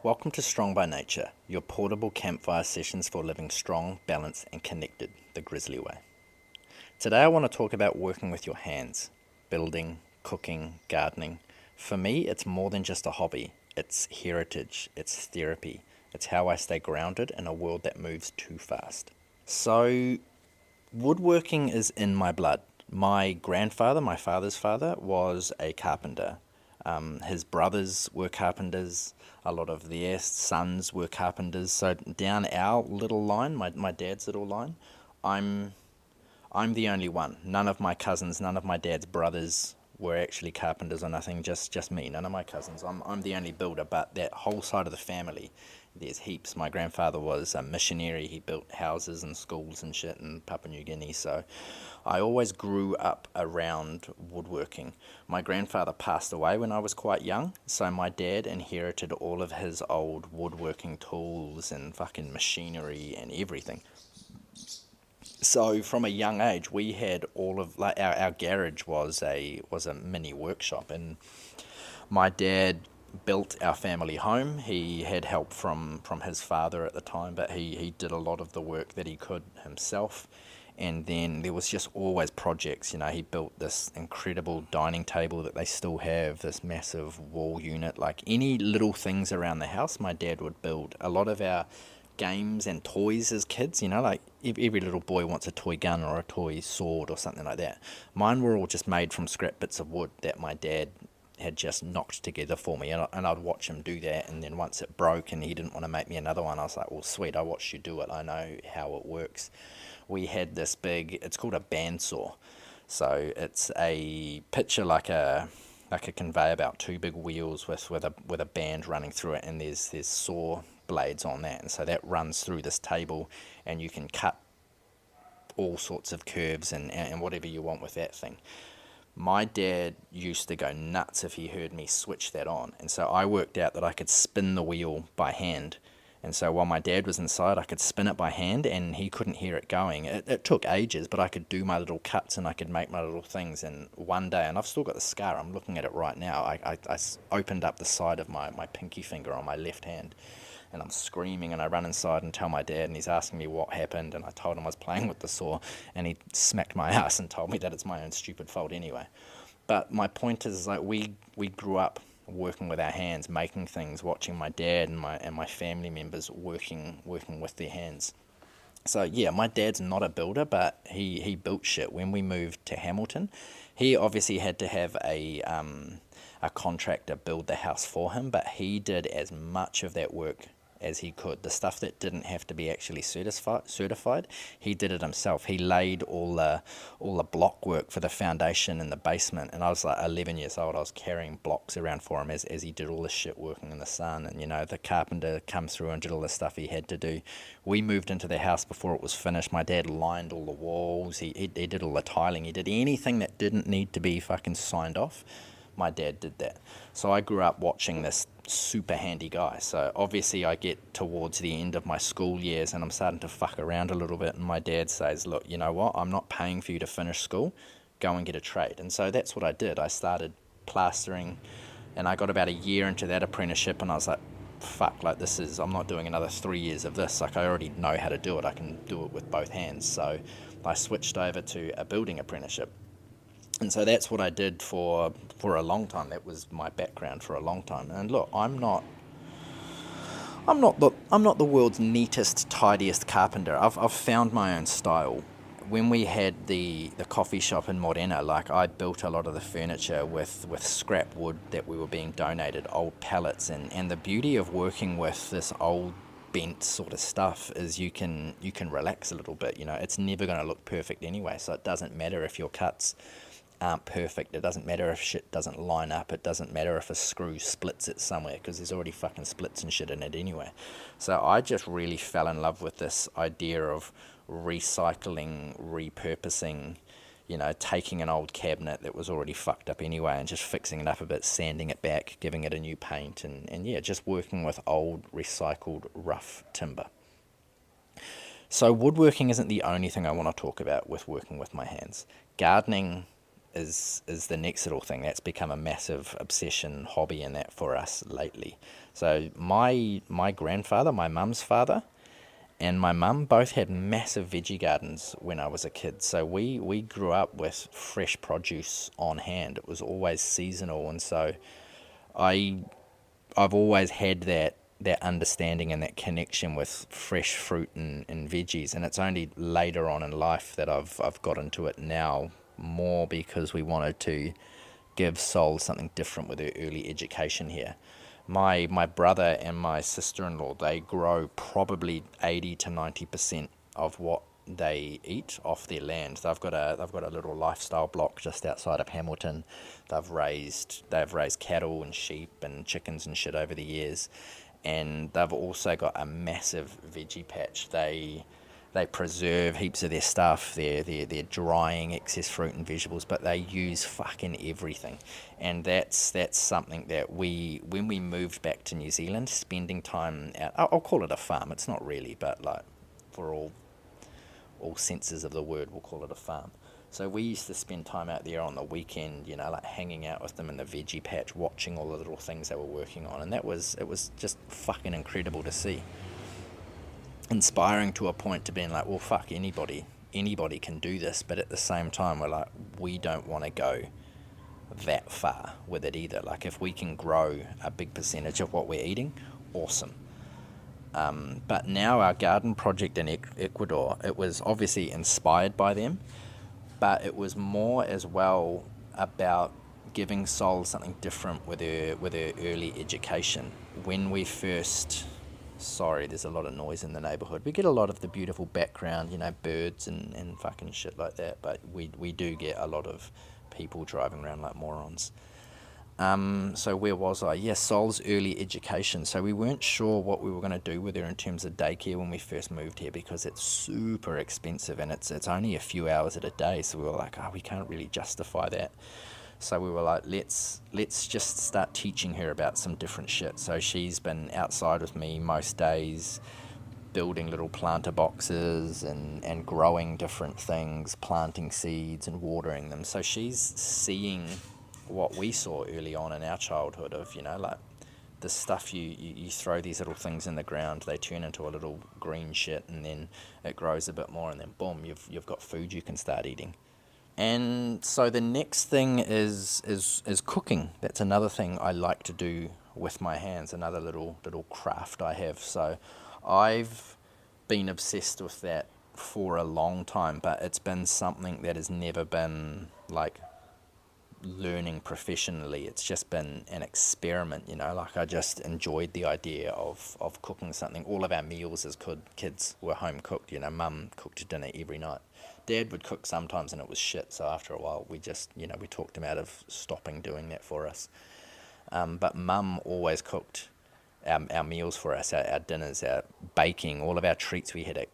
Welcome to Strong by Nature, your portable campfire sessions for living strong, balanced, and connected the grizzly way. Today I want to talk about working with your hands, building, cooking, gardening. For me, it's more than just a hobby. It's heritage, it's therapy, it's how I stay grounded in a world that moves too fast. So, woodworking is in my blood. My grandfather, my father's father, was a carpenter. His brothers were carpenters. A lot of their sons were carpenters. So down our little line, my dad's little line, I'm I'm the only one. None of my cousins, none of my dad's brothers were actually carpenters or nothing. Just me. None of my cousins. I'm the only builder. But that whole side of the family, there's heaps. My grandfather was a missionary. He built houses and schools and shit in Papua New Guinea. So I always grew up around woodworking. My grandfather passed away when I was quite young, so my dad inherited all of his old woodworking tools and fucking machinery and everything. So from a young age, we had all of like our garage was a mini workshop, and my dad built our family home. He had help from his father at the time, but he did a lot of the work that he could himself. And then there was just always projects. He built this incredible dining table that they still have, this massive wall unit. Like any little things around the house, my dad would build. A lot of our games and toys as kids, like every little boy wants a toy gun or a toy sword or something like that. Mine were all just made from scrap bits of wood that my dad had just knocked together for me, and I'd watch him do that. And then once it broke and he didn't want to make me another one, I was like, well, sweet, I watched you do it, I know how it works. We had this big, it's called a bandsaw. So it's a picture like a conveyor belt, two big wheels with a band running through it, and there's saw blades on that, and so that runs through this table, and you can cut all sorts of curves and whatever you want with that thing. My dad used to go nuts if he heard me switch that on, and so I worked out that I could spin the wheel by hand. And so while my dad was inside, I could spin it by hand, and he couldn't hear it going. It took ages, but I could do my little cuts and I could make my little things. And one day, and I've still got the scar, I'm looking at it right now, I opened up the side of my pinky finger on my left hand, and I'm screaming, and I run inside and tell my dad, and he's asking me what happened, and I told him I was playing with the saw, and he smacked my ass and told me that it's my own stupid fault anyway. But my point is, like, we grew up working with our hands, making things, watching my dad and my family members working with their hands. So yeah, my dad's not a builder, but he built shit. When we moved to Hamilton, he obviously had to have a contractor build the house for him, but he did as much of that work as he could. The stuff that didn't have to be actually certified, he did it himself. He laid all the block work for the foundation in the basement, and I was like 11 years old. I was carrying blocks around for him as he did all this shit working in the sun. And the carpenter come through and did all the stuff he had to do. We moved into the house before it was finished. My dad lined all the walls. He did all the tiling. He did anything that didn't need to be fucking signed off. My dad did that. So I grew up watching this super handy guy. So obviously I get towards the end of my school years and I'm starting to fuck around a little bit, and my dad says, look, you know what, I'm not paying for you to finish school, go and get a trade. And so that's what I did. I started plastering, and I got about a year into that apprenticeship, and I was like, fuck, like I'm not doing another 3 years of this. Like, I already know how to do it. I can do it with both hands. So I switched over to a building apprenticeship. And so that's what I did for a long time. That was my background for a long time. And look, I'm not the world's neatest, tidiest carpenter. I've found my own style. When we had the coffee shop in Morena, like, I built a lot of the furniture with scrap wood that we were being donated, old pallets, and the beauty of working with this old bent sort of stuff is you can relax a little bit. It's never going to look perfect anyway, so it doesn't matter if your cuts aren't perfect. It doesn't matter if shit doesn't line up. It doesn't matter if a screw splits it somewhere, because there's already fucking splits and shit in it anyway. So I just really fell in love with this idea of recycling, repurposing, taking an old cabinet that was already fucked up anyway and just fixing it up a bit, sanding it back, giving it a new paint, and yeah, just working with old recycled rough timber. So woodworking isn't the only thing I want to talk about with working with my hands. Gardening is the next little thing that's become a massive obsession, hobby, and that for us lately. So my grandfather, my mum's father, and my mum both had massive veggie gardens when I was a kid. So we grew up with fresh produce on hand. It was always seasonal, and so I I've always had that understanding and that connection with fresh fruit and veggies, and it's only later on in life that I've got into it now more because we wanted to give Sol something different with her early education here. My brother and my sister-in-law, they grow probably 80 to 90% of what they eat off their land. They've got a little lifestyle block just outside of Hamilton. They've raised cattle and sheep and chickens and shit over the years, and they've also got a massive veggie patch. They preserve heaps of their stuff. They're drying excess fruit and vegetables, but they use fucking everything. And that's something that when we moved back to New Zealand, spending time out, I'll call it a farm. It's not really, but like for all senses of the word, we'll call it a farm. So we used to spend time out there on the weekend, like hanging out with them in the veggie patch, watching all the little things they were working on, and it was just fucking incredible to see. Inspiring to a point to being like, well, fuck, anybody can do this, but at the same time, we're like, we don't want to go that far with it either. Like, if we can grow a big percentage of what we're eating, awesome. But now our garden project in Ecuador, it was obviously inspired by them, but it was more as well about giving Sol something different with her early education. When we first, sorry, there's a lot of noise in the neighborhood. We get a lot of the beautiful background, birds and fucking shit like that, but we do get a lot of people driving around like morons. So where was I? Yes, Sol's early education. So we weren't sure what we were going to do with her in terms of daycare when we first moved here, because it's super expensive and it's only a few hours at a day. So we were like, we can't really justify that. So we were like, let's just start teaching her about some different shit. So she's been outside with me most days, building little planter boxes and growing different things, planting seeds and watering them. So she's seeing what we saw early on in our childhood of, like the stuff you throw these little things in the ground, they turn into a little green shit, and then it grows a bit more, and then boom, you've got food you can start eating. And so the next thing is cooking. That's another thing I like to do with my hands, another little craft I have. So I've been obsessed with that for a long time, but it's been something that has never been like learning professionally. It's just been an experiment, like I just enjoyed the idea of cooking something. All of our meals as kids were home cooked. Mum cooked dinner every night. Dad would cook sometimes and it was shit, so after a while we just, we talked him out of stopping doing that for us. But Mum always cooked our meals for us, our dinners, our baking, all of our treats we had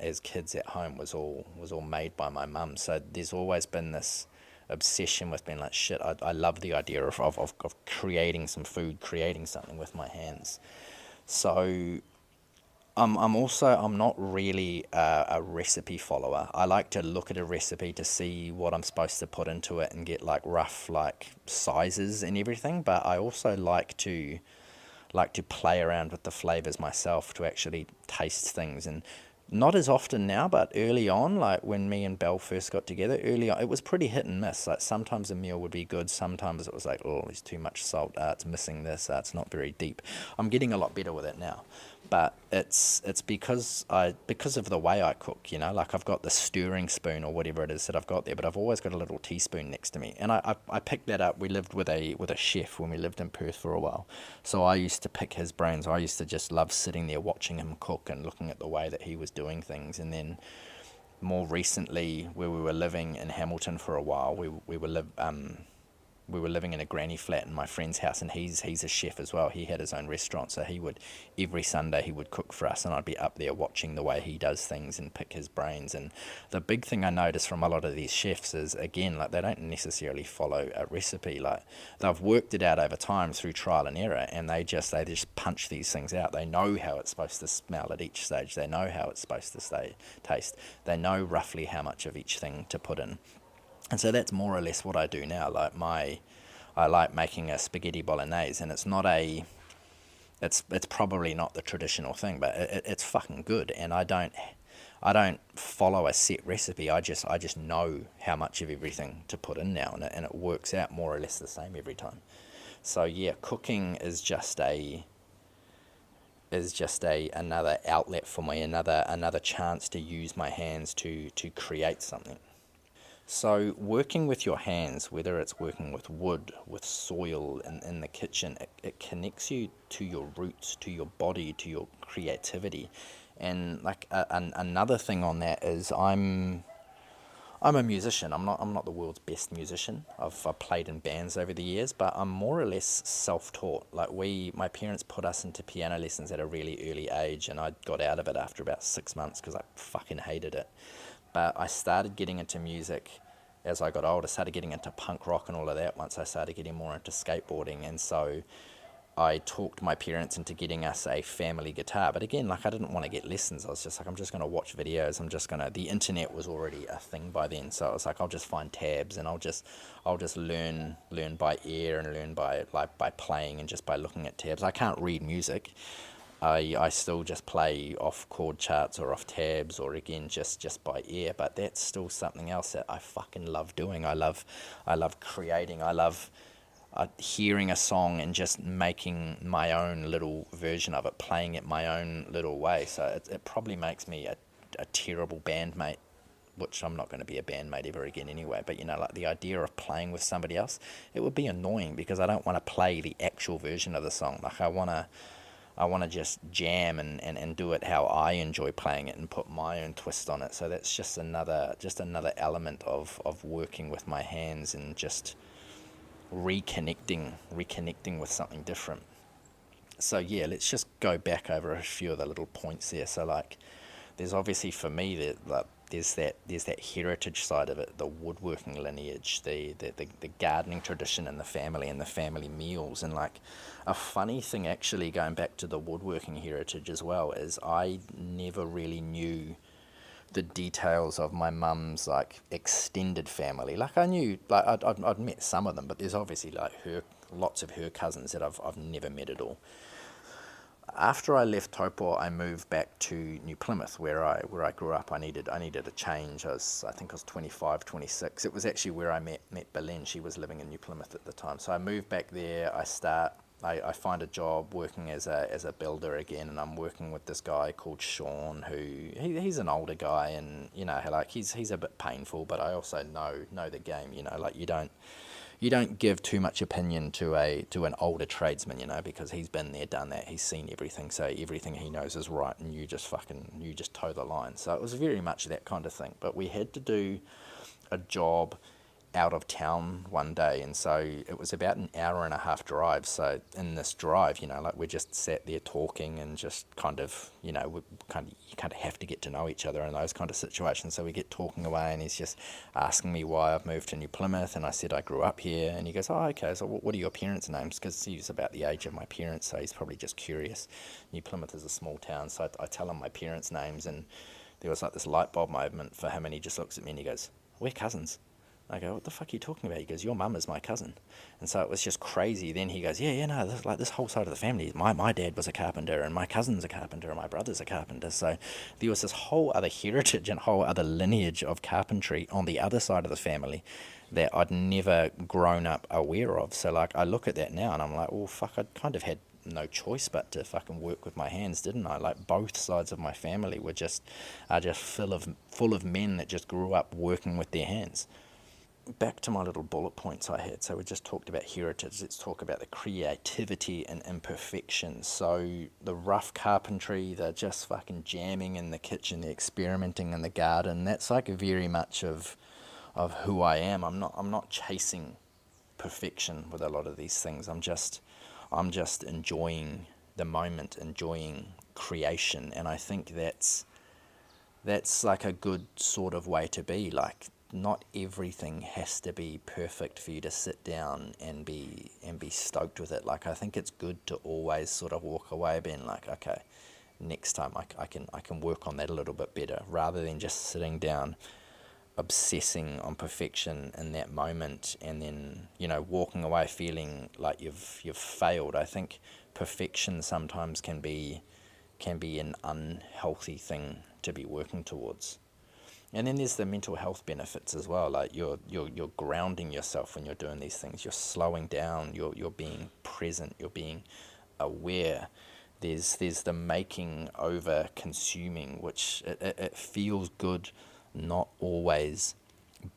as kids at home was all made by my mum. So there's always been this obsession with being like, shit, I love the idea of creating some food, creating something with my hands. So I'm not really a recipe follower. I like to look at a recipe to see what I'm supposed to put into it and get like rough like sizes and everything, but I also like to play around with the flavors myself, to actually taste things. And not as often now, but early on, like when me and Belle first got together, early on, it was pretty hit and miss. Like sometimes a meal would be good, sometimes it was like, oh, there's too much salt, it's missing this, it's not very deep. I'm getting a lot better with it now, but it's because of the way I cook, like I've got the stirring spoon or whatever it is that I've got there, but I've always got a little teaspoon next to me, and I picked that up. We lived with a chef when we lived in Perth for a while, so I used to pick his brains. I used to just love sitting there watching him cook and looking at the way that he was doing things. And then more recently, where we were living in Hamilton for a while, we were living in a granny flat in my friend's house, and he's a chef as well. He had his own restaurant, so every Sunday he would cook for us, and I'd be up there watching the way he does things and pick his brains. And the big thing I notice from a lot of these chefs is, again, like they don't necessarily follow a recipe. Like they've worked it out over time through trial and error, and they just punch these things out. They know how it's supposed to smell at each stage. They know how it's supposed to taste. They know roughly how much of each thing to put in. And so that's more or less what I do now. I like making a spaghetti bolognese, and it's probably not the traditional thing, but it's fucking good. And I don't follow a set recipe. I just know how much of everything to put in now, and it works out more or less the same every time. So yeah, cooking is just a another outlet for me, another chance to use my hands to create something. So working with your hands, whether it's working with wood, with soil in the kitchen, it connects you to your roots, to your body, to your creativity. And like another thing on that is I'm a musician. I'm not the world's best musician. I've played in bands over the years, but I'm more or less self-taught. Like my parents put us into piano lessons at a really early age, and I got out of it after about 6 months because I fucking hated it. But I started getting into music as I got older. Started getting into punk rock and all of that once I started getting more into skateboarding, and so I talked my parents into getting us a family guitar. But again, like I didn't want to get lessons. I was just like, I'm just going to watch videos. The internet was already a thing by then. So I was like, I'll just find tabs and I'll just learn by ear and learn by playing and just by looking at tabs. I can't read music. I still just play off chord charts or off tabs or again just by ear, but that's still something else that I fucking love doing. I love creating. I love hearing a song and just making my own little version of it, playing it my own little way. So it probably makes me a terrible bandmate, which I'm not going to be a bandmate ever again anyway. But like the idea of playing with somebody else, it would be annoying because I don't want to play the actual version of the song. Like I want to just jam and do it how I enjoy playing it and put my own twist on it. So that's just another element of working with my hands and just reconnecting with something different. So yeah, let's just go back over a few of the little points there. So like, there's obviously for me that like, there's that heritage side of it, the woodworking lineage, the gardening tradition in the family and the family meals. And like a funny thing actually going back to the woodworking heritage as well is I never really knew the details of my mum's like extended family. Like I knew, like I'd met some of them, but there's obviously like lots of her cousins that I've never met at all. After I left Taupo, I moved back to New Plymouth, where I grew up. I needed a change. I think I was 25, 26. It was actually where I met Belen. She was living in New Plymouth at the time. So I moved back there. I find a job working as a builder again, and I'm working with this guy called Sean, who he's an older guy, and like he's a bit painful, but I also know the game. Like you don't give too much opinion to an older tradesman, because he's been there, done that, he's seen everything, so everything he knows is right, and you just toe the line. So it was very much that kind of thing. But we had to do a job out of town one day, and so it was about an hour and a half drive. So in this drive, like we just sat there talking and just kind of, you kind of have to get to know each other in those kind of situations. So we get talking away, and he's just asking me why I've moved to New Plymouth, and I said I grew up here, and he goes, oh, okay, so what are your parents' names? Because he's about the age of my parents, so he's probably just curious. New Plymouth is a small town, so I tell him my parents' names, and there was like this light bulb moment for him, and he just looks at me and he goes, we're cousins. I go, what the fuck are you talking about? He goes, your mum is my cousin. And so it was just crazy. Then he goes, yeah, no, this whole side of the family, my dad was a carpenter, and my cousin's a carpenter, and my brother's a carpenter. So there was this whole other heritage and whole other lineage of carpentry on the other side of the family that I'd never grown up aware of. So like I look at that now and I'm like, well, fuck, I kind of had no choice but to fucking work with my hands, didn't I? Like both sides of my family are just full of men that just grew up working with their hands. Back to my little bullet points I had. So we just talked about heritage. Let's talk about the creativity and imperfection. So the rough carpentry, the just fucking jamming in the kitchen, the experimenting in the garden. That's like very much of who I am. I'm not chasing perfection with a lot of these things. I'm just enjoying the moment, enjoying creation, and I think that's like a good sort of way to be. Like not everything has to be perfect for you to sit down and be stoked with it. Like I think it's good to always sort of walk away being like, okay, next time I can work on that a little bit better, rather than just sitting down obsessing on perfection in that moment, and then walking away feeling like you've failed. I think perfection sometimes can be an unhealthy thing to be working towards. And then there's the mental health benefits as well. Like you're grounding yourself when you're doing these things. You're slowing down. You're being present. You're being aware. There's the making over consuming, which it feels good, not always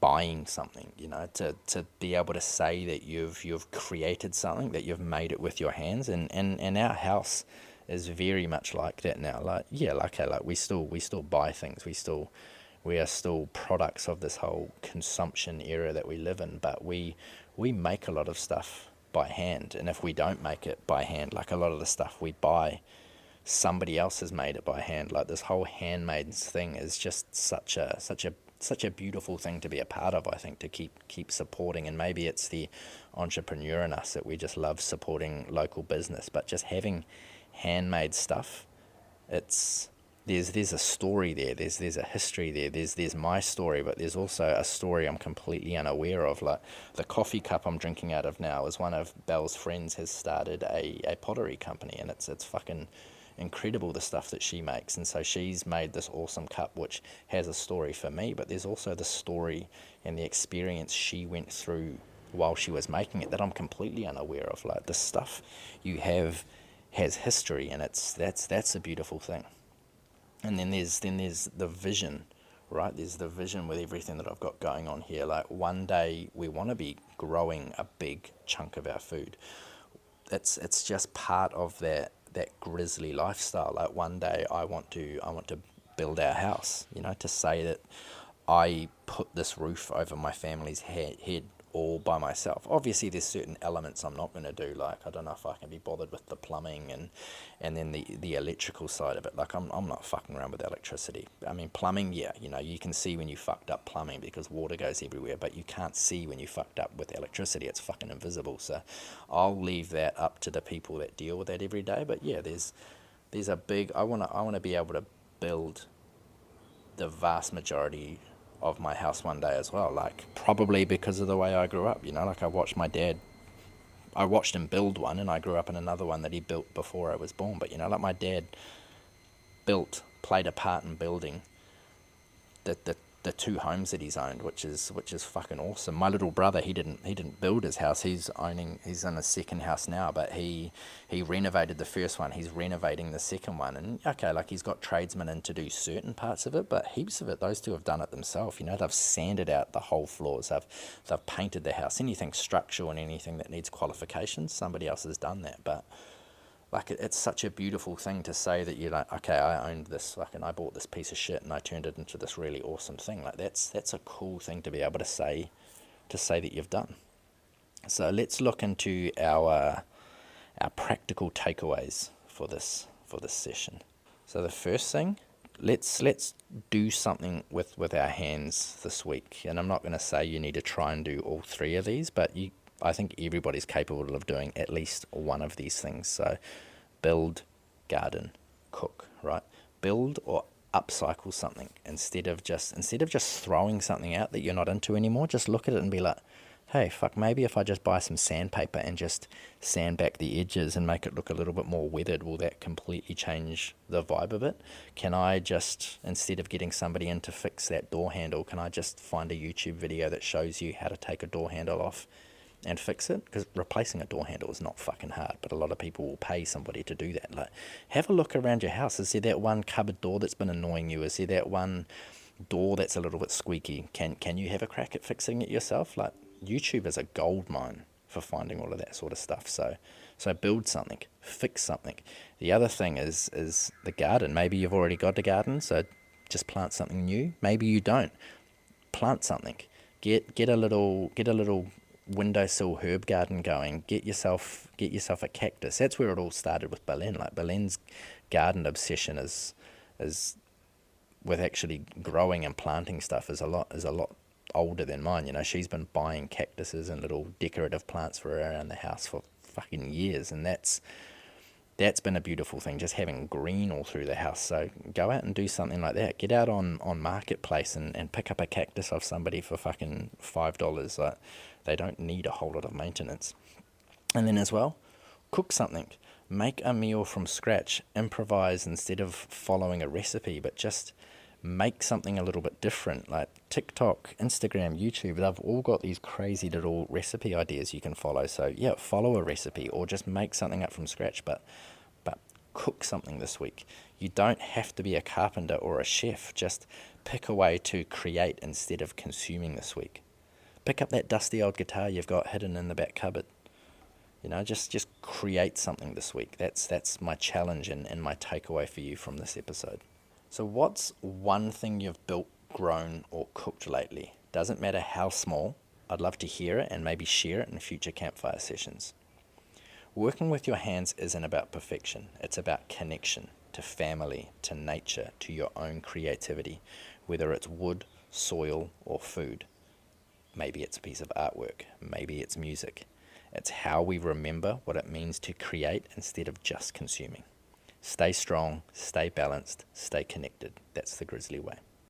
buying something. To be able to say that you've created something, that you've made it with your hands, and our house is very much like that now. Like yeah, like we still buy things. We are still products of this whole consumption era that we live in, but we make a lot of stuff by hand. And if we don't make it by hand, like a lot of the stuff we buy, somebody else has made it by hand. Like this whole handmade thing is just such a beautiful thing to be a part of, I think, to keep supporting. And maybe it's the entrepreneur in us that we just love supporting local business, but just having handmade stuff, it's there's a story there, there's a history there, there's my story, but there's also a story I'm completely unaware of. Like the coffee cup I'm drinking out of now is one of Belle's friends has started a pottery company, and it's fucking incredible the stuff that she makes. And so she's made this awesome cup which has a story for me, but there's also the story and the experience she went through while she was making it that I'm completely unaware of. Like the stuff you have has history, and that's a beautiful thing. And then there's the vision, right? There's the vision with everything that I've got going on here. Like one day we want to be growing a big chunk of our food. It's just part of that grizzly lifestyle. Like one day I want to build our house, to say that I put this roof over my family's head all by myself. Obviously there's certain elements I'm not going to do, like I don't know if I can be bothered with the plumbing and then the electrical side of it. Like I'm not fucking around with electricity. I mean plumbing, yeah, you can see when you fucked up plumbing because water goes everywhere, but you can't see when you fucked up with electricity. It's fucking invisible. So I'll leave that up to the people that deal with that every day. But yeah, there's a big, I want to be able to build the vast majority of my house one day as well. Like probably because of the way I grew up, like I watched him build one, and I grew up in another one that he built before I was born. But like my dad played a part in building the two homes that he's owned, which is fucking awesome. My little brother, he didn't build his house. He's in a second house now, but he renovated the first one. He's renovating the second one, and okay, like he's got tradesmen in to do certain parts of it, but heaps of it, those two have done it themselves. They've sanded out the whole floors. They've painted the house. Anything structural and anything that needs qualifications, somebody else has done that. But like it's such a beautiful thing to say that you're like, okay, I owned this, fucking, I bought this piece of shit and I turned it into this really awesome thing. Like that's a cool thing to be able to say that you've done. So let's look into our practical takeaways for this session. So the first thing, let's do something with our hands this week. And I'm not going to say you need to try and do all three of these, but I think everybody's capable of doing at least one of these things. So build, garden, cook, right? Build or upcycle something instead of just throwing something out that you're not into anymore. Just look at it and be like, hey, fuck, maybe if I just buy some sandpaper and just sand back the edges and make it look a little bit more weathered, will that completely change the vibe of it? Can I just, instead of getting somebody in to fix that door handle, can I just find a YouTube video that shows you how to take a door handle off and fix it? Because replacing a door handle is not fucking hard, but a lot of people will pay somebody to do that. Like, have a look around your house. Is there that one cupboard door that's been annoying you? Is there that one door that's a little bit squeaky? Can you have a crack at fixing it yourself? Like, YouTube is a gold mine for finding all of that sort of stuff. So build something, fix something. The other thing is the garden. Maybe you've already got a garden, so just plant something new. Maybe you don't. Plant something. Get a little windowsill herb garden going. Get yourself a cactus. That's where it all started with Belen. Like Belen's garden obsession is with actually growing and planting stuff is a lot older than mine. She's been buying cactuses and little decorative plants for around the house for fucking years, and that's that's been a beautiful thing, just having green all through the house. So go out and do something like that. Get out on Marketplace and pick up a cactus off somebody for fucking $5. Like, they don't need a whole lot of maintenance. And then as well, cook something. Make a meal from scratch. Improvise instead of following a recipe, but just make something a little bit different. Like TikTok, Instagram, YouTube, they've all got these crazy little recipe ideas you can follow. So yeah, follow a recipe or just make something up from scratch, but cook something this week. You don't have to be a carpenter or a chef. Just pick a way to create instead of consuming this week. Pick up that dusty old guitar you've got hidden in the back cupboard. Just create something this week. That's my challenge and my takeaway for you from this episode. So what's one thing you've built, grown, or cooked lately? Doesn't matter how small. I'd love to hear it and maybe share it in future campfire sessions. Working with your hands isn't about perfection. It's about connection to family, to nature, to your own creativity, whether it's wood, soil, or food. Maybe it's a piece of artwork. Maybe it's music. It's how we remember what it means to create instead of just consuming. Stay strong, stay balanced, stay connected. That's the Grizzly way.